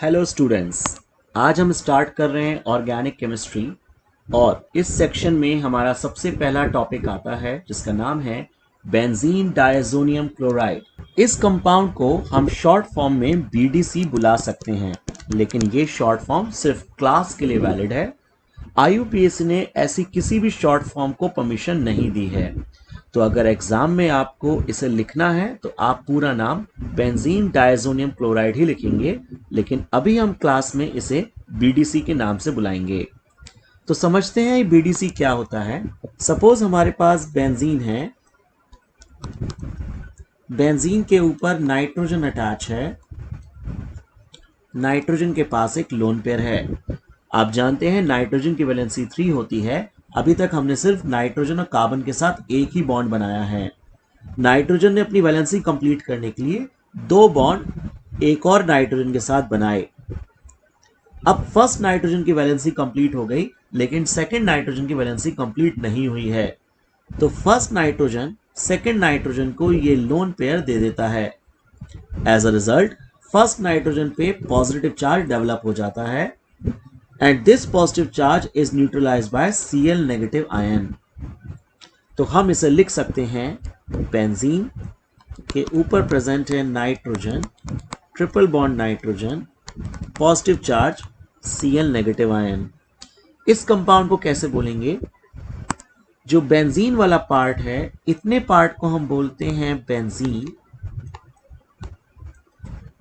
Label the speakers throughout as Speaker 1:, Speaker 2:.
Speaker 1: Hello students, आज हम start कर रहे हैं ऑर्गेनिक केमिस्ट्री और इस सेक्शन में हमारा सबसे पहला टॉपिक आता है जिसका नाम है बेंजीन डायज़ोनियम क्लोराइड। इस कंपाउंड को हम शॉर्ट फॉर्म में बीडीसी बुला सकते हैं, लेकिन ये शॉर्ट फॉर्म सिर्फ क्लास के लिए वैलिड है। आईयूपीएसी ने ऐसी किसी भी शॉर्ट फॉर्म को परमिशन नहीं दी है। तो अगर एग्जाम में आपको इसे लिखना है तो आप पूरा नाम बेंजीन डायज़ोनियम क्लोराइड ही लिखेंगे, लेकिन अभी हम क्लास में इसे बीडीसी के नाम से बुलाएंगे। तो समझते हैं ये बीडीसी क्या होता है। सपोज हमारे पास बेंजीन है, बेंजीन के ऊपर नाइट्रोजन अटैच है, नाइट्रोजन के पास एक लोन पेयर है। आप जानते हैं नाइट्रोजन की वैलेंसी 3 होती है। अभी तक हमने सिर्फ नाइट्रोजन और कार्बन के साथ एक ही बॉन्ड बनाया है। नाइट्रोजन ने अपनी वैलेंसी कंप्लीट करने के लिए दो बॉन्ड एक और नाइट्रोजन के साथ बनाए। अब फर्स्ट नाइट्रोजन की वैलेंसी कंप्लीट हो गई, लेकिन सेकंड नाइट्रोजन की वैलेंसी कंप्लीट नहीं हुई है। तो फर्स्ट नाइट्रोजन सेकंड नाइट्रोजन को ये लोन पेयर दे देता है। As a result first nitrogen पे पॉजिटिव चार्ज डेवलप हो जाता है and this positive charge is neutralised by Cl negative ion. तो हम इसे लिख सकते हैं बेंजीन के ऊपर प्रेजेंट है nitrogen, triple bond nitrogen, positive charge Cl negative ion. इस कंपाउंड को कैसे बोलेंगे? जो बेंजीन वाला पार्ट है, इतने पार्ट को हम बोलते हैं बेंजीन,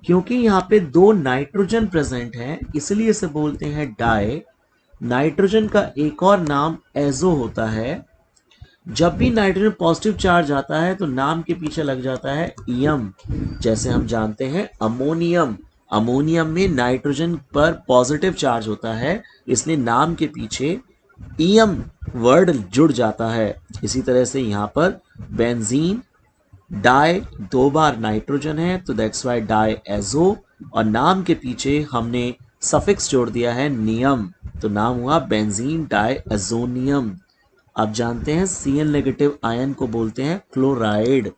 Speaker 1: क्योंकि यहां पे दो नाइट्रोजन प्रेजेंट है इसलिए इसे बोलते हैं डाई। नाइट्रोजन का एक और नाम एजो होता है। जब भी नाइट्रोजन पॉजिटिव चार्ज आता है तो नाम के पीछे लग जाता है ईएम। जैसे हम जानते हैं अमोनियम, अमोनियम में नाइट्रोजन पर पॉजिटिव चार्ज होता है, इसलिए नाम के पीछे ईएम वर्ड जुड़ जाता है। इसी तरह से यहां पर बेंजीन डाई दो बार नाइट्रोजन है तो दैट्स वाई डाई एजो, और नाम के पीछे हमने सफिक्स जोड़ दिया है नियम, तो नाम हुआ बेंजीन डाई एजोनियम। आप जानते हैं Cl नेगेटिव आयन को बोलते हैं क्लोराइड,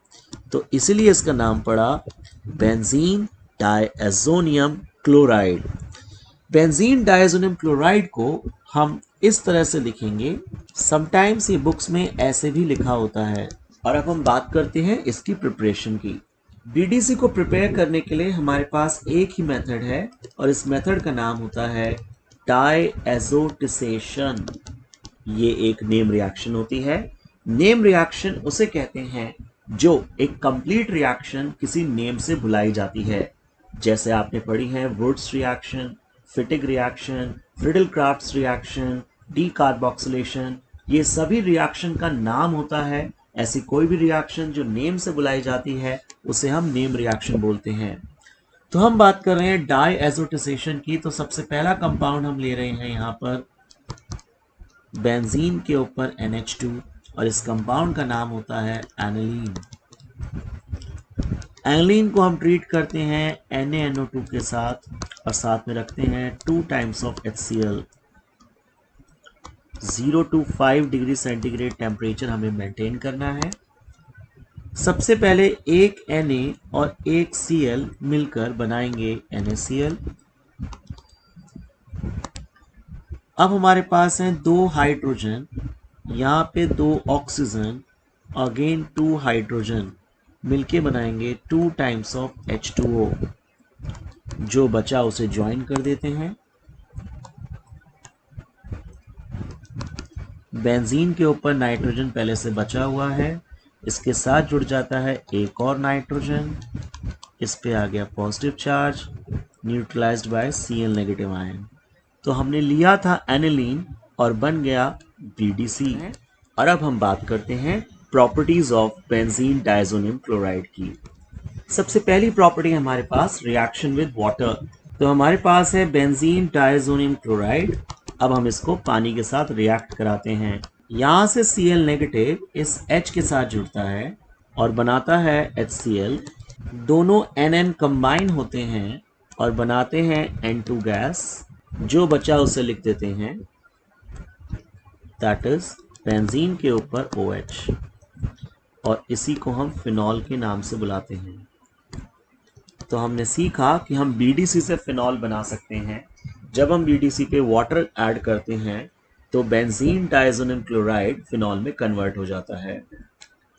Speaker 1: तो इसलिए इसका नाम पड़ा benzene diazonium chloride. Benzene diazonium chloride को हम इस तरह से लिखेंगे। समटाइम्स ये बुक्स में ऐसे भी लिखा होता है। और अब हम बात करते हैं इसकी प्रिपरेशन की। बीडीसी को प्रिपेयर करने के लिए हमारे पास एक ही मेथड है और इस मेथड का नाम होता है डायएजोटेशन। ये एक नेम रिएक्शन होती है। नेम रिएक्शन उसे कहते हैं जो एक कंप्लीट रिएक्शन किसी नेम से बुलाई जाती है। जैसे आपने पढ़ी है Wurtz reaction, Fittig reaction, Friedel Crafts reaction, decarboxylation, ये सभी रिएक्शन का नाम होता है। ऐसी कोई भी रिएक्शन जो नेम से बुलाई जाती है उसे हम नेम रिएक्शन बोलते हैं। तो हम बात कर रहे हैं डायएजोटेशन की। तो सबसे पहला कंपाउंड हम ले रहे हैं यहाँ पर बेंजीन के ऊपर NH2 और इस कंपाउंड का नाम होता है एनिलीन। एनिलीन को हम ट्रीट करते हैं NaNO2 के साथ और साथ में रखते हैं 2 times of HCl। 0 to 5 degree centigrade temperature हमें मेंटेन करना है। सबसे पहले एक Na और एक Cl मिलकर बनाएंगे NaCl। अब हमारे पास हैं दो हाइड्रोजन, यहाँ पे दो ऑक्सीजन, अगेन 2 हाइड्रोजन, मिलके बनाएंगे 2 टाइम्स ऑफ H2O। जो बचा उसे ज्वाइन कर देते हैं। बेंजीन के ऊपर नाइट्रोजन पहले से बचा हुआ है, इसके साथ जुड़ जाता है एक और नाइट्रोजन, इस पे आ गया positive charge neutralised by Cl negative ion. तो हमने लिया था एनिलीन और बन गया बीडीसी। और अब हम बात करते हैं properties of benzene diazonium chloride की। सबसे पहली प्रॉपर्टी है हमारे पास रिएक्शन विद वाटर। तो हमारे पास है बेंजीन डायज़ोनियम क्लोराइड। अब हम इसको पानी के साथ रिएक्ट कराते हैं। यहां से Cl नेगेटिव इस H के साथ जुड़ता है और बनाता है HCl। दोनों NN कंबाइन होते हैं और बनाते हैं N2 गैस। जो बचा उसे लिख देते हैं, दैट इज बेंजीन के ऊपर OH, और इसी को हम फिनॉल के नाम से बुलाते हैं। तो हमने सीखा कि हम BDC से फिनॉल बना सकते हैं। जब हम BDC पे वाटर ऐड करते हैं तो बेंजीन डायज़ोनियम क्लोराइड फिनॉल में कन्वर्ट हो जाता है।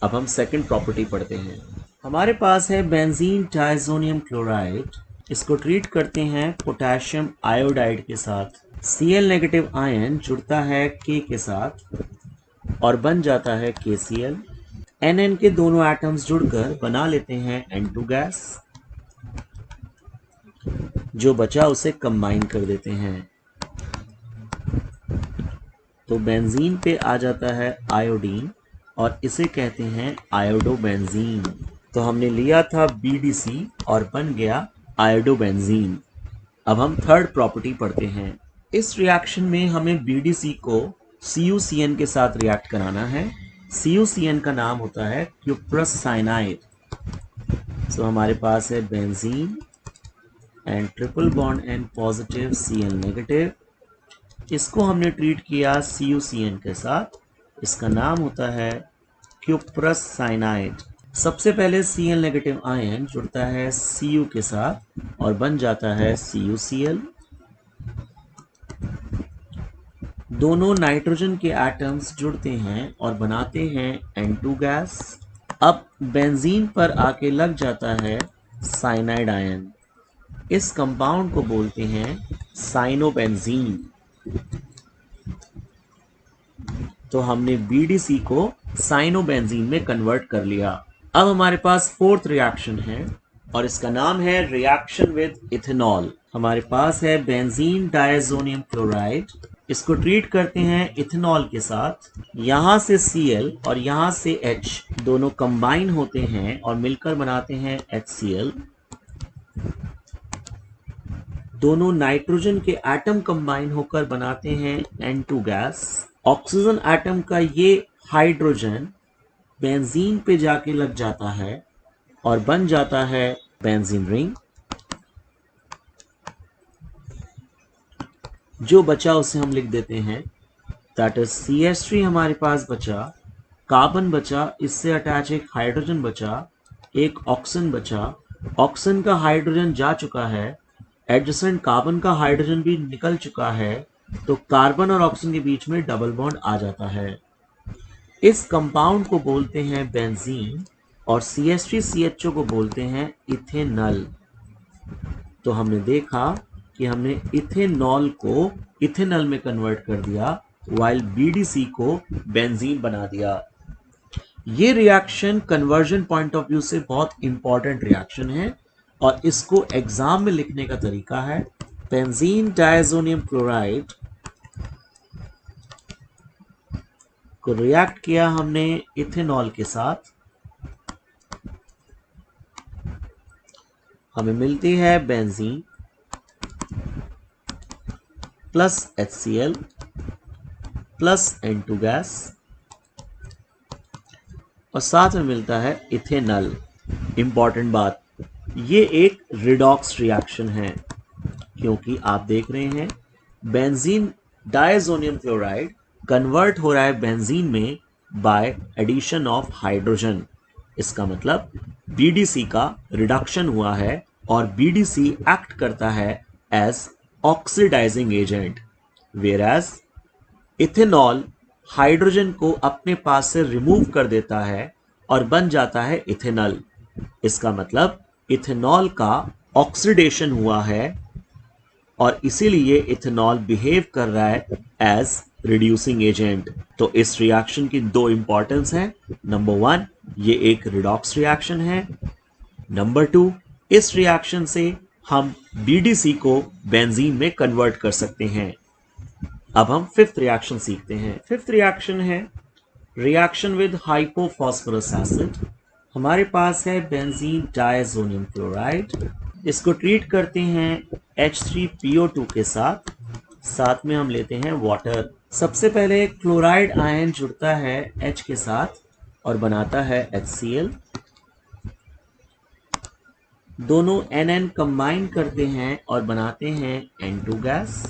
Speaker 1: अब हम सेकंड प्रॉपर्टी पढ़ते हैं। हमारे पास है बेंजीन डायज़ोनियम क्लोराइड। इसको ट्रीट करते हैं पोटेशियम आयोडाइड के साथ। Cl नेगेटिव आयन जुड़ता है K के साथ और बन जाता है KCl। Nn के दोनों एटम्स जुड़कर बना लेते हैं N2 गैस। जो बचा उसे कंबाइन कर देते हैं तो बेंजीन पे आ जाता है आयोडीन और इसे कहते हैं आयोडोबेंजीन। तो हमने लिया था BDC और बन गया आयोडोबेंजीन। अब हम थर्ड प्रॉपर्टी पढ़ते हैं। इस रिएक्शन में हमें BDC को CuCN के साथ रिएक्ट कराना है। CuCN का नाम होता है क्यूप्रस साइनाइड। तो हमारे पास है benzene and triple bond N positive Cl negative. इसको हमने ट्रीट किया CuCN के साथ। इसका नाम होता है क्यूप्रस साइनाइड। सबसे पहले Cl नेगेटिव आयन जुड़ता है Cu के साथ और बन जाता है CuCl। दोनों नाइट्रोजन के एटम्स जुड़ते हैं और बनाते हैं N2 गैस। अब बेंजीन पर आके लग जाता है साइनाइड आयन। इस कंपाउंड को बोलते हैं साइनोबेंजीन। तो हमने BDC को साइनोबेंजीन में कन्वर्ट कर लिया। अब हमारे पास फोर्थ रिएक्शन है और इसका नाम है रिएक्शन विद इथेनॉल। हमारे पास है बेंजीन डायज़ोनियम क्लोराइड। इसको ट्रीट करते हैं इथेनॉल के साथ। यहां से Cl और यहां से H दोनों कंबाइन होते हैं और मिलकर बनाते हैं HCl। दोनों नाइट्रोजन के एटम कंबाइन होकर बनाते हैं N2 गैस। ऑक्सीजन एटम का ये हाइड्रोजन बेंजीन पे जाके लग जाता है और बन जाता है बेंजीन रिंग। जो बचा उसे हम लिख देते हैं दैट इज CH3 हमारे पास बचा, कार्बन बचा, इससे अटैच एक हाइड्रोजन बचा, एक ऑक्सीजन बचा। ऑक्सीजन का हाइड्रोजन जा चुका है, एडजेसेंट कार्बन का हाइड्रोजन भी निकल चुका है, तो कार्बन और ऑक्सीजन के बीच में डबल बॉन्ड आ जाता है। इस कंपाउंड को बोलते हैं बेंजीन और CH3CHO को बोलते हैं इथेनॉल। तो हमने देखा कि हमने इथेनॉल को इथेनॉल में कन्वर्ट कर दिया वाइल BDC को बेंजीन बना दिया। ये reaction conversion point of view से बहुत इंपॉर्टेंट रिएक्शन है और इसको एग्जाम में लिखने का तरीका है बेंजीन डायज़ोनियम क्लोराइड को रिएक्ट किया हमने इथेनॉल के साथ, हमें मिलती है benzene plus HCl plus N2 gas और साथ में मिलता है इथेनॉल। इंपॉर्टेंट बात, ये एक रिडॉक्स रिएक्शन है क्योंकि आप देख रहे हैं बेंजीन डायज़ोनियम क्लोराइड कन्वर्ट हो रहा है बेंजीन में बाय एडिशन ऑफ हाइड्रोजन। इसका मतलब BDC का रिडक्शन हुआ है और BDC एक्ट करता है as oxidising agent, whereas ethanol hydrogen को अपने पास से रिमूव कर देता है और बन जाता है इथेनॉल। इसका मतलब इथेनॉल का ऑक्सीडेशन हुआ है और इसीलिए इथेनॉल बिहेव कर रहा है एज रिड्यूसिंग एजेंट। तो इस रिएक्शन की दो इंपॉर्टेंस है। नंबर 1, ये एक रिडॉक्स रिएक्शन है। नंबर 2, इस रिएक्शन से हम BDC को बेंजीन में कन्वर्ट कर सकते हैं। अब हम फिफ्थ रिएक्शन सीखते हैं। फिफ्थ रिएक्शन है रिएक्शन विद हाइपोफॉस्फोरस एसिड। हमारे पास है बेंजीन डायज़ोनियम क्लोराइड। इसको ट्रीट करते हैं H3PO2 के साथ, साथ में हम लेते हैं वाटर। सबसे पहले क्लोराइड आयन जुड़ता है H के साथ और बनाता है HCl। दोनों NN कंबाइन करते हैं और बनाते हैं N2 गैस।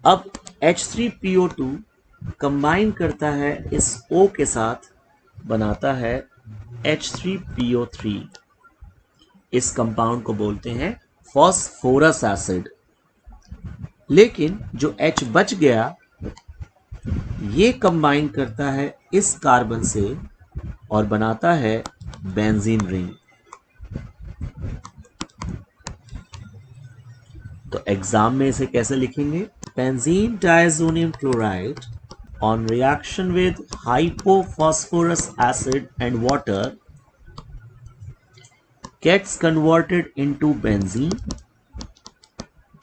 Speaker 1: अब H3PO2 कंबाइन करता है इस O के साथ, बनाता है H3PO3। इस कंपाउंड को बोलते हैं फॉस्फोरस एसिड। लेकिन जो H बच गया ये कंबाइन करता है इस कार्बन से और बनाता है बेंजीन रिंग। तो एग्जाम में इसे कैसे लिखेंगे? Benzene diazonium chloride on reaction with hypophosphorus acid and water gets converted into benzene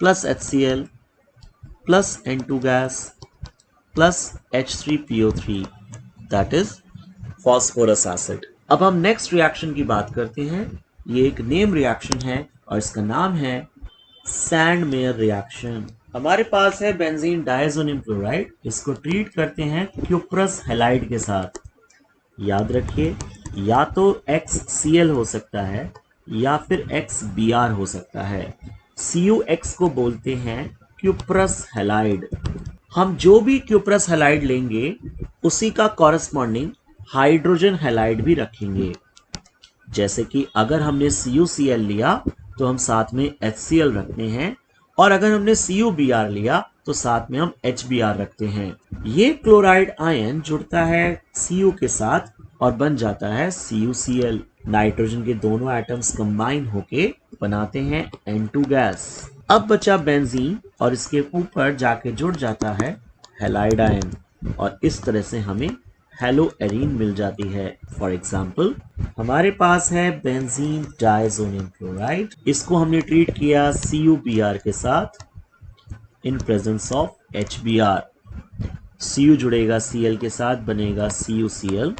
Speaker 1: plus HCl plus N2 gas plus H3PO3 that is phosphorus acid। अब हम नेक्स्ट रिएक्शन की बात करते हैं। ये एक नेम रिएक्शन है और इसका नाम है सैंडमेयर रिएक्शन। हमारे पास है बेंजीन डायज़ोनियम क्लोराइड। इसको ट्रीट करते हैं क्यूप्रस हैलाइड के साथ। याद रखिए या तो XCl हो सकता है या फिर XBr हो सकता है। CuX को बोलते हैं क्यूप्रस हैलाइड। हम जो भी क्यूप्रस हैलाइड लेंगे उसी का कॉरेस्पॉन्डिंग हाइड्रोजन हैलाइड भी रखेंगे। जैसे कि अगर हमने CuCl लिया तो हम साथ में HCl रखते हैं और अगर हमने CuBr लिया तो साथ में हम HBr रखते हैं। ये क्लोराइड आयन जुड़ता है Cu के साथ और बन जाता है CuCl। नाइट्रोजन के दोनों एटम्स कंबाइन होके बनाते हैं N2 गैस। अब बचा बेंजीन और इसके ऊपर जाके जुड़ जाता है हैलाइड आयन और इस तरह से हमें हेलोएरीन मिल जाती है। फॉर एग्जाम्पल हमारे पास है बेंजीन डायज़ोनियम क्लोराइड। इसको हमने ट्रीट किया CuBr के साथ in presence of HBr। Cu जुड़ेगा Cl के साथ, बनेगा CuCl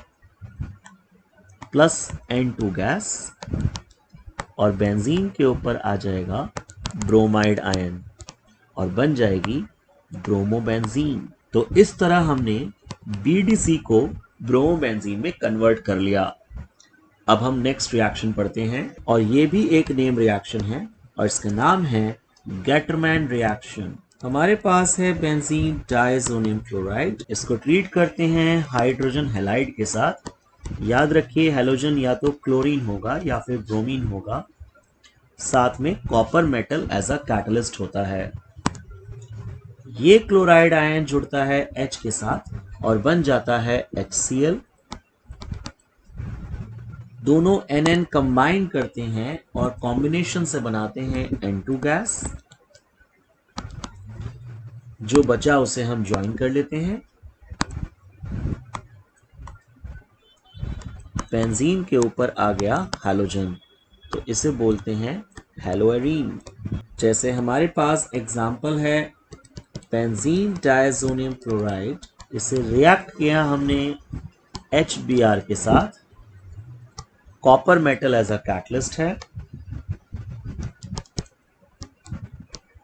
Speaker 1: प्लस N2 गैस और बेंजीन के ऊपर आ जाएगा ब्रोमाइड आयन और बन जाएगी ब्रोमोबेंजीन। तो इस तरह हमने BDC को ब्रोमोबेंजीन में कन्वर्ट कर लिया। अब हम नेक्स्ट रिएक्शन पढ़ते हैं और ये भी एक नेम रिएक्शन है और इसका नाम है गेटरमैन रिएक्शन। हमारे पास है बेंजीन डायज़ोनियम क्लोराइड। इसको ट्रीट करते हैं हाइड्रोजन हैलाइड के साथ। याद रखिए हैलोजन या तो क्लोरीन होगा या फिर ब्रोमीन होगा। साथ में copper metal as a catalyst होता है। ये क्लोराइड आयन जुड़ता है H के साथ और बन जाता है HCl। दोनों NN कंबाइन करते हैं और कॉम्बिनेशन से बनाते हैं N2 गैस। जो बचा उसे हम ज्वाइन कर लेते हैं। बेंजीन के ऊपर आ गया हैलोजन तो इसे बोलते हैं हेलोएरीन। जैसे हमारे पास एग्जाम्पल है बेंजीन डायज़ोनियम क्लोराइड। इसे रिएक्ट किया हमने HBr के साथ। Copper metal as a catalyst है,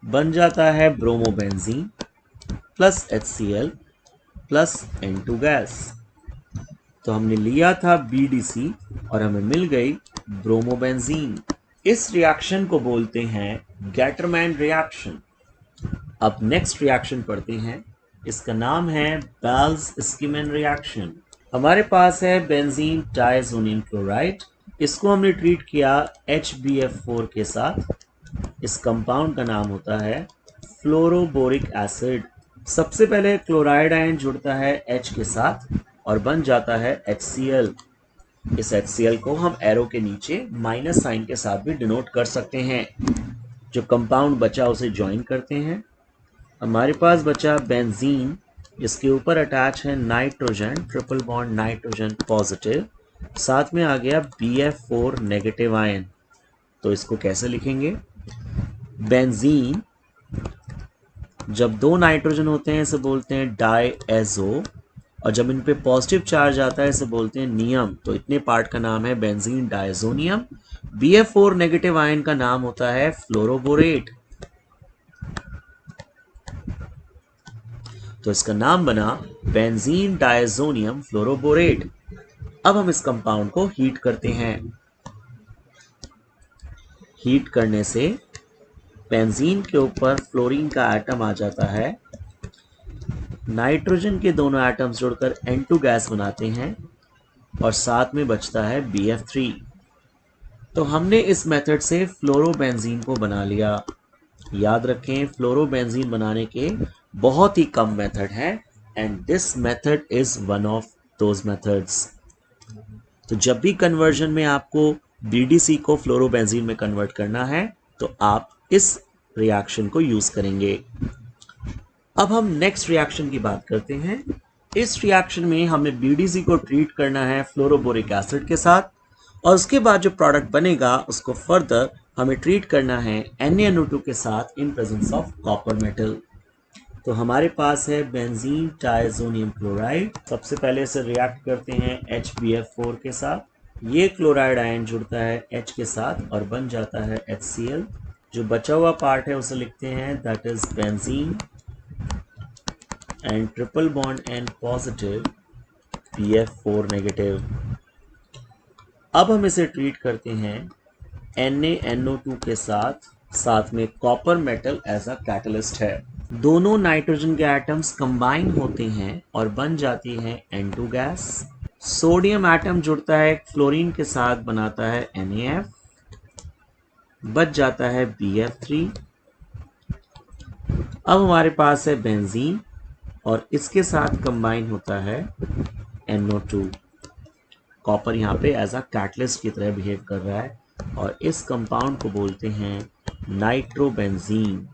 Speaker 1: बन जाता है bromobenzene plus HCl plus N2 gas. तो हमने लिया था BDC और हमें मिल गई ब्रोमोबेंजीन। इस रिएक्शन को बोलते हैं गेटरमैन रिएक्शन। अब नेक्स्ट रिएक्शन पढ़ते हैं। इसका नाम है बेल्स-स्कीमैन रिएक्शन। हमारे पास है बेंजीन डायज़ोनियम क्लोराइड। इसको हमने ट्रीट किया HBF4 के साथ। इस कंपाउंड का नाम होता है फ्लोरोबोरिक एसिड। सबसे पहले क्लोराइड आयन जुड़ता है H के साथ और बन जाता है HCl। इस HCl को हम एरो के नीचे माइनस साइन के साथ भी डिनोट कर सकते हैं। जो कंपाउंड बचा उसे ज्वाइन करते हैं। हमारे पास बचा बेंजीन, इसके ऊपर अटैच है nitrogen, triple bond nitrogen positive. साथ में आ गया BF4 नेगेटिव आयन। तो इसको कैसे लिखेंगे? बेंजीन जब दो नाइट्रोजन होते हैं इसे बोलते हैं डायएजो और जब इन पे पॉजिटिव चार्ज आता है इसे बोलते हैं नियम। तो इतने पार्ट का नाम है benzene diazonium. BF4 negative ion का नाम होता है फ्लोरोबोरेट। तो इसका नाम बना बेंजीन डायज़ोनियम फ्लोरोबोरेट। अब हम इस कंपाउंड को हीट करते हैं। हीट करने से बेंजीन के ऊपर फ्लोरीन का एटम आ जाता है। नाइट्रोजन के दोनों एटम्स जुड़कर N2 गैस बनाते हैं और साथ में बचता है BF3। तो हमने इस मेथड से फ्लोरोबेंजीन को बना लिया। याद रखें, फ्लोरोबेंजीन बनाने के बहुत ही कम मेथड हैं and this method is one of those methods. तो जब भी कन्वर्जन में आपको BDC को फ्लोरोबेंजीन में कन्वर्ट करना है तो आप इस रिएक्शन को यूज करेंगे। अब हम नेक्स्ट रिएक्शन की बात करते हैं। इस रिएक्शन में हमें BDC को ट्रीट करना है फ्लोरोबोरिक एसिड के साथ और उसके बाद जो प्रोडक्ट बनेगा उसको फर्दर हमें ट्रीट करना है NaNO2 के साथ in presence of copper metal. तो हमारे पास है बेंजीन डायज़ोनियम क्लोराइड। सबसे पहले इसे रिएक्ट करते हैं HBF4 के साथ। ये क्लोराइड आयन जुड़ता है H के साथ और बन जाता है HCl। जो बचा हुआ पार्ट है उसे लिखते हैं that is benzene and triple bond N positive BF4 negative. अब हम इसे ट्रीट करते हैं NaNO2 के साथ में copper metal as a catalyst है। दोनों नाइट्रोजन के एटम्स कंबाइन होते हैं और बन जाती है N2 गैस। सोडियम एटम जुड़ता है फ्लोरीन के साथ बनाता है NaF, बच जाता है BF3। अब हमारे पास है बेंजीन और इसके साथ कंबाइन होता है NO2। कॉपर यहाँ पे एज अ कैटलिस्ट की तरह बिहेव कर रहा है और इस कंपाउंड को बोलते हैं नाइट्रोबेंजीन।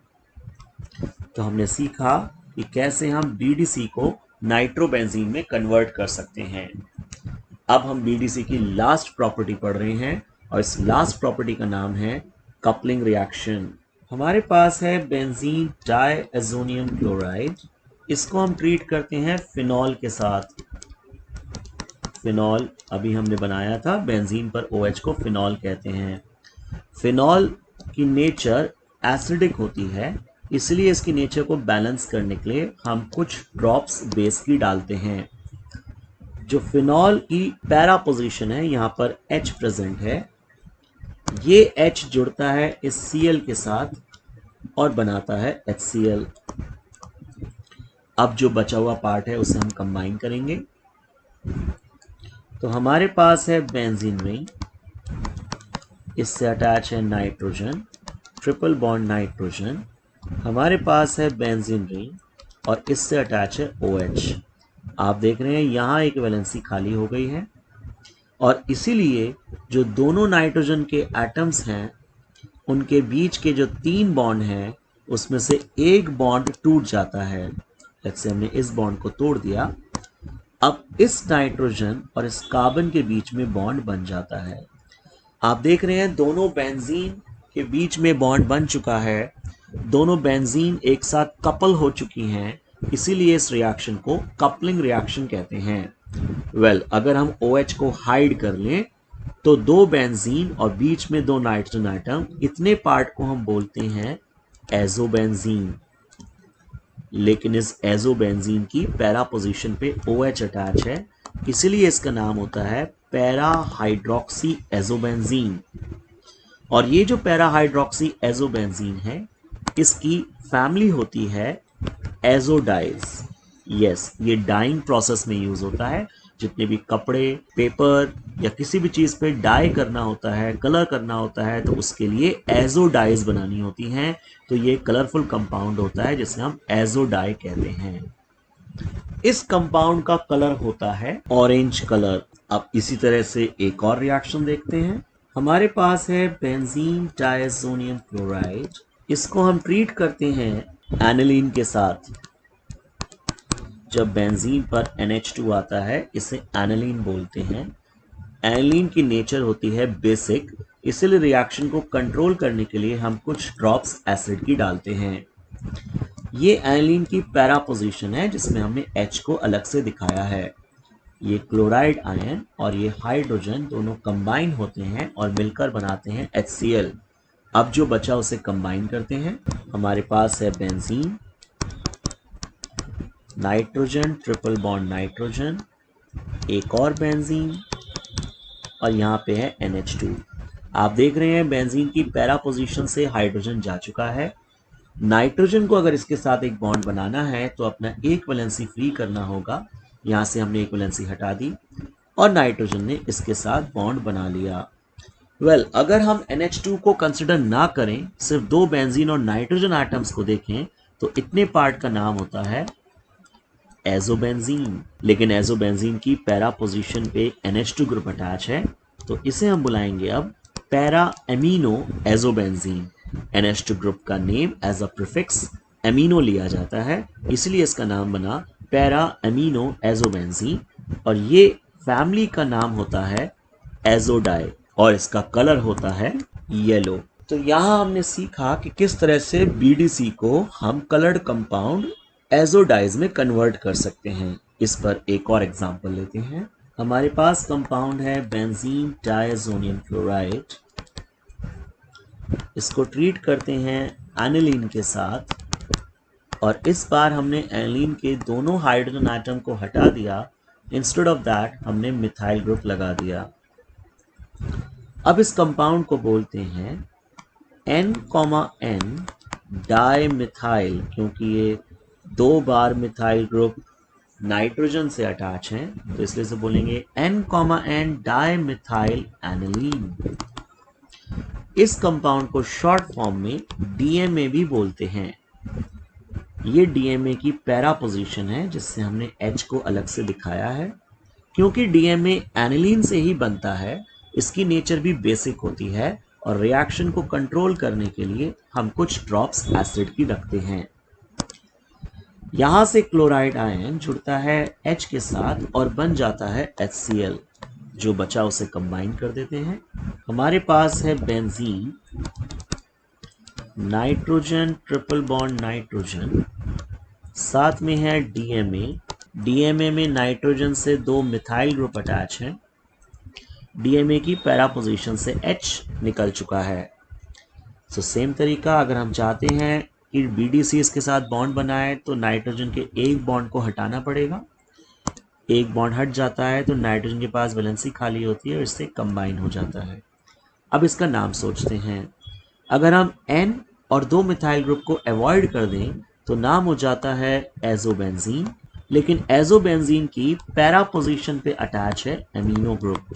Speaker 1: तो हमने सीखा कि कैसे हम BDC को नाइट्रोबेंजीन में कन्वर्ट कर सकते हैं। अब हम BDC की लास्ट प्रॉपर्टी पढ़ रहे हैं और इस लास्ट प्रॉपर्टी का नाम है कपलिंग रिएक्शन। हमारे पास है बेंजीन डायज़ोनियम क्लोराइड। इसको हम ट्रीट करते हैं फिनॉल के साथ। फिनॉल अभी हमने बनाया था, बेंजीन पर OH को फिनॉल कहते हैं। फिनॉल की नेचर एसिडिक होती है, इसलिए इसकी नेचर को बैलेंस करने के लिए हम कुछ ड्रॉप्स बेस की डालते हैं। जो फिनॉल की पैरा पोजीशन है, यहाँ पर H प्रेजेंट है। ये H जुड़ता है इस Cl के साथ और बनाता है HCl। अब जो बचा हुआ पार्ट है उसे हम कंबाइन करेंगे। तो हमारे पास है बेंजीन रिंग, इससे अटैच है नाइट्रोजन, ट्रिपल बॉन्ड नाइट्रोजन। हमारे पास है बेंजीन रिंग और इससे अटैच है OH। आप देख रहे हैं यहाँ एक वैलेंसी खाली हो गई है और इसीलिए जो दोनों नाइट्रोजन के एटम्स हैं उनके बीच के जो 3 बॉन्ड हैं उसमें से एक बॉन्ड टूट जाता है। जैसे हमने इस बॉन्ड को तोड़ दिया, अब इस नाइट्रोजन और इस कार्बन के बीच में बॉन्ड बन जाता है। आप देख रहे हैं दोनों बेंजीन के बीच में बॉन्ड बन चुका है। दोनों बेंजीन एक साथ कपल हो चुकी हैं, इसीलिए इस रिएक्शन को कपलिंग रिएक्शन कहते हैं। अगर हम OH को हाइड कर लें तो 2 बेंजीन और बीच में 2 नाइट्रोजन आइटम, इतने पार्ट को हम बोलते हैं एजोबेंजीन। लेकिन इस एजोबेंजीन की पैरा पोजीशन पे OH अटैच है, इसीलिए इसका नाम होता है पैरा हाइड्रोक्सी एजोबेंजीन। और ये जो पैरा हाइड्रोक्सी एजोबेंजीन है, इसकी फैमिली होती है एजोडाइज। यस, ये डाइंग प्रोसेस में यूज होता है। जितने भी कपड़े, पेपर या किसी भी चीज पे डाई करना होता है, कलर करना होता है, तो उसके लिए एजोडाइज बनानी होती हैं। तो ये कलरफुल कंपाउंड होता है जिसे हम एजोडाई कहते हैं। इस कंपाउंड का कलर होता है ऑरेंज कलर। अब इसी तरह से एक और रिएक्शन देखते हैं। हमारे पास है बेंजीन डायज़ोनियम क्लोराइड। इसको हम ट्रीट करते हैं एनिलीन के साथ। जब बेंजीन पर NH2 आता है, इसे एनिलीन बोलते हैं। एनिलीन की नेचर होती है बेसिक, इसलिए रिएक्शन को कंट्रोल करने के लिए हम कुछ ड्रॉप्स एसिड की डालते हैं। ये एनिलीन की पैरा पोजीशन है जिसमें हमने H को अलग से दिखाया है। ये क्लोराइड आयन और ये हाइड्रोजन दोनों कंबाइन होते हैं और मिलकर बनाते हैं HCl। अब जो बचा उसे कंबाइन करते हैं। हमारे पास है benzene, nitrogen, triple bond nitrogen, एक और बेंजीन और यहाँ पे है NH2। आप देख रहे हैं बेंजीन की पैरा पोजीशन से हाइड्रोजन जा चुका है। नाइट्रोजन को अगर इसके साथ एक बॉन्ड बनाना है तो अपना एक वैलेंसी फ्री करना होगा। यहाँ से हमने एक वैलेंसी हटा दी। और नाइट्रोजन ने इसके साथ बॉन्ड बना लिया। अगर हम NH2 को कंसिडर ना करें, सिर्फ दो बेंजीन और नाइट्रोजन एटम्स को देखें, तो इतने पार्ट का नाम होता है एजोबेंजीन। लेकिन एजोबेंजीन की पैरा पोजीशन पे NH2 ग्रुप अटैच है, तो इसे हम बुलाएंगे अब para amino azobenzene. NH2 group का name as a prefix amino लिया जाता है, इसलिए इसका नाम बना पैरा एमिनो एजोबेंजीन। और ये फैमिली का नाम होता है एजोडाई और इसका कलर होता है येलो। तो यहां हमने सीखा कि किस तरह से BDC को हम कलर्ड कंपाउंड एजोडाइज में कन्वर्ट कर सकते हैं। इस पर एक और एग्जांपल लेते हैं। हमारे पास कंपाउंड है बेंजीन डायज़ोनियम क्लोराइड। इसको ट्रीट करते हैं एनिलीन के साथ और इस बार हमने एनिलीन के दोनों हाइड्रोजन एटम को हटा दिया। इंस्टेड ऑफ दैट हमने मिथाइल ग्रुप लगा दिया। अब इस कंपाउंड को बोलते हैं N, डाई मिथाइल, क्योंकि ये दो बार मिथाइल ग्रुप नाइट्रोजन से अटैच हैं, तो इसलिए से बोलेंगे N, डाई मिथाइल एनिलीन। इस कंपाउंड को शॉर्ट फॉर्म में DMA भी बोलते हैं। ये DMA की पैरा पोजीशन है, जिससे हमने H को अलग से दिखाया है। क्योंकि DMA एनिलीन से ही बनता है, इसकी नेचर भी बेसिक होती है और रिएक्शन को कंट्रोल करने के लिए हम कुछ ड्रॉप्स एसिड की रखते हैं। यहां से क्लोराइड आयन जुड़ता है H के साथ और बन जाता है HCl। जो बचा उसे कंबाइन कर देते हैं। हमारे पास है benzene, nitrogen triple bond nitrogen, साथ में है DMA। DMA में नाइट्रोजन से दो मिथाइल ग्रुप अटैच हैं। DMA की पैरा पोजीशन से H निकल चुका है। सो सेम तरीका, अगर हम चाहते हैं कि BDC इसके साथ बॉन्ड बनाए तो नाइट्रोजन के एक बॉन्ड को हटाना पड़ेगा। एक बॉन्ड हट जाता है तो नाइट्रोजन के पास वैलेंसी खाली होती है और इससे कंबाइन हो जाता है। अब इसका नाम सोचते हैं। अगर हम N और दो मिथाइल ग्रुप को अवॉइड कर दें तो नाम हो जाता है एजोबेंजीन। लेकिन एजोबेंजीन की पैरा पोजीशन पे अटैच है एमिनो ग्रुप,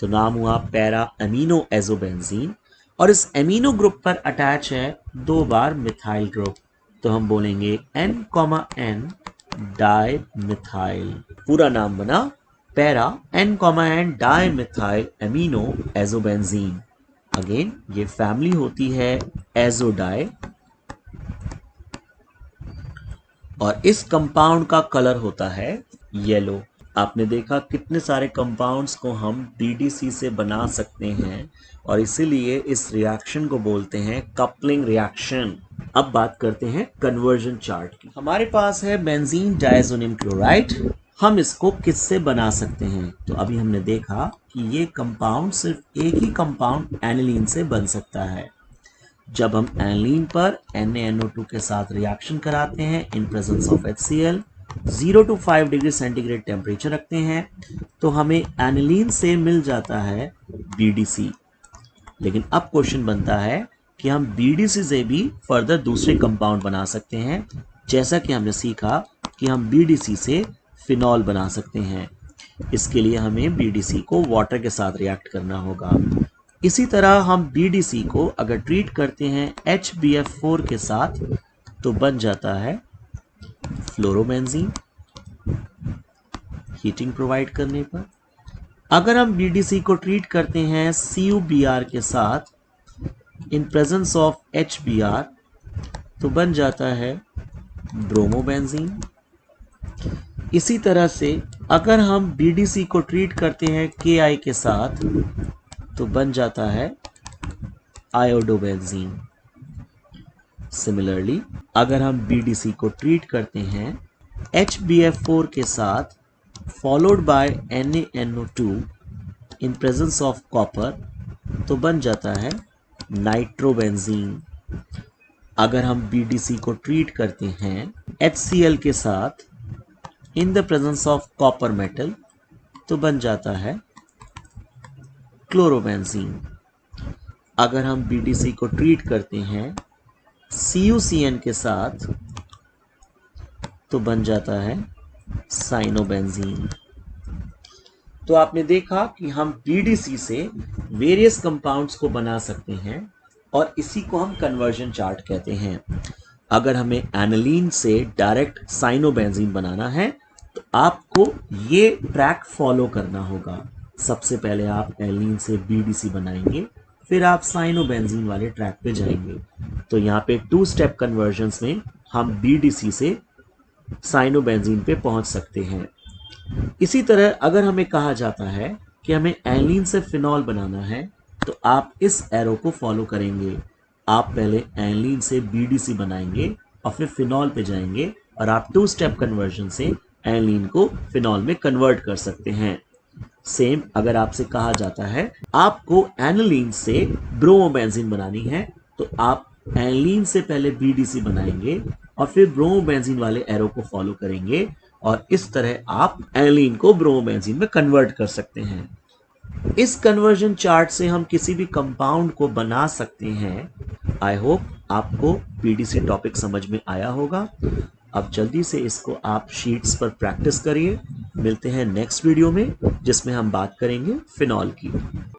Speaker 1: तो नाम हुआ पैरा एमिनो एजोबेंजीन। और इस एमिनो ग्रुप पर अटैच है दो बार मिथाइल ग्रुप, तो हम बोलेंगे N, डाई मिथाइल। पूरा नाम बना para N, di methyl amino azobenzene. Again ये फैमिली होती है एजोडाई और इस कंपाउंड का कलर होता है येलो। आपने देखा कितने सारे कंपाउंड्स को हम BDC से बना सकते हैं और इसीलिए इस रिएक्शन को बोलते हैं कपलिंग रिएक्शन। अब बात करते हैं कन्वर्जन चार्ट की। हमारे पास है बेंजीन डायज़ोनियम क्लोराइड। हम इसको किससे बना सकते हैं? तो अभी हमने देखा कि ये कंपाउंड सिर्फ एक ही कंपाउंड एनिलीन से बन सकता है। जब हम एनिलीन पर NaNO2 के साथ रिएक्शन कराते हैं in presence of HCl, 0 to 5 degree centigrade temperature रखते हैं, तो हमें एनिलीन से मिल जाता है BDC। लेकिन अब क्वेश्चन बनता है कि हम BDC से भी फर्दर दूसरे कंपाउंड बना सकते हैं, जैसा कि हमने सीखा कि हम BDC से फिनॉल बना सकते हैं। इसके लिए हमें BDC को वाटर के साथ रिएक्ट करना होगा। इसी तरह हम BDC को अगर ट्रीट करते हैं HBF4 के साथ तो बन जाता है फ्लोरोबेंजीन, हीटिंग प्रोवाइड करने पर। अगर हम BDC को ट्रीट करते हैं CuBr के साथ इन प्रेजेंस ऑफ HBr तो बन जाता है ब्रोमोबेंजीन। इसी तरह से अगर हम BDC को ट्रीट करते हैं Ki के साथ तो बन जाता है आयोडोबेंजीन। सिमिलरली अगर हम BDC को ट्रीट करते हैं HBF4 के साथ followed by NaNO2 in presence of copper तो बन जाता है नाइट्रोबेंजीन। अगर हम BDC को ट्रीट करते हैं HCl के साथ in the presence of copper metal तो बन जाता है क्लोरोबेंजीन। अगर हम BDC को ट्रीट करते हैं CuCN के साथ तो बन जाता है साइनोबेंजीन। तो आपने देखा कि हम BDC से वेरियस कंपाउंड्स को बना सकते हैं और इसी को हम कन्वर्जन चार्ट कहते हैं। अगर हमें एनालीन से डायरेक्ट साइनोबेंजीन बनाना है तो आपको ये ट्रैक फॉलो करना होगा। सबसे पहले आप एनालीन से BDC बनाएंगे, फिर आप साइनोबेंजीन वाले ट्रैक पे जाएंगे। तो यहाँ पे 2 स्टेप कन्वर्जन्स में हम BDC से साइनोबेंजीन पे पहुंच सकते हैं। इसी तरह अगर हमें कहा जाता है कि हमें एनीलीन से फिनॉल बनाना है तो आप इस एरो को फॉलो करेंगे। आप पहले एनीलीन से BDC बनाएंगे और फिर फिनॉल पे जाएंगे और आप 2 स्टेप कन्वर्जन से एनीलीन को फिनॉल में कन्वर्ट कर सकते हैं। सेम अगर आपसे कहा जाता है आपको एनीलीन से ब्रोमोबेंजीन बनानी है तो आप एनीलीन से पहले BDC बनाएंगे और फिर ब्रोमोबेंजीन वाले एरो को फॉलो करेंगे और इस तरह आप एनीलीन को ब्रोमोबेंजीन में कन्वर्ट कर सकते हैं। इस कन्वर्जन चार्ट से हम किसी भी कंपाउंड को बना सकते हैं। आई होप आपको BDC टॉपिक समझ में आया होगा। अब जल्दी से इसको आप शीट्स पर प्रैक्टिस करिए। मिलते हैं नेक्स्ट वीडियो में जिसमें हम बात करेंगे फिनॉल की।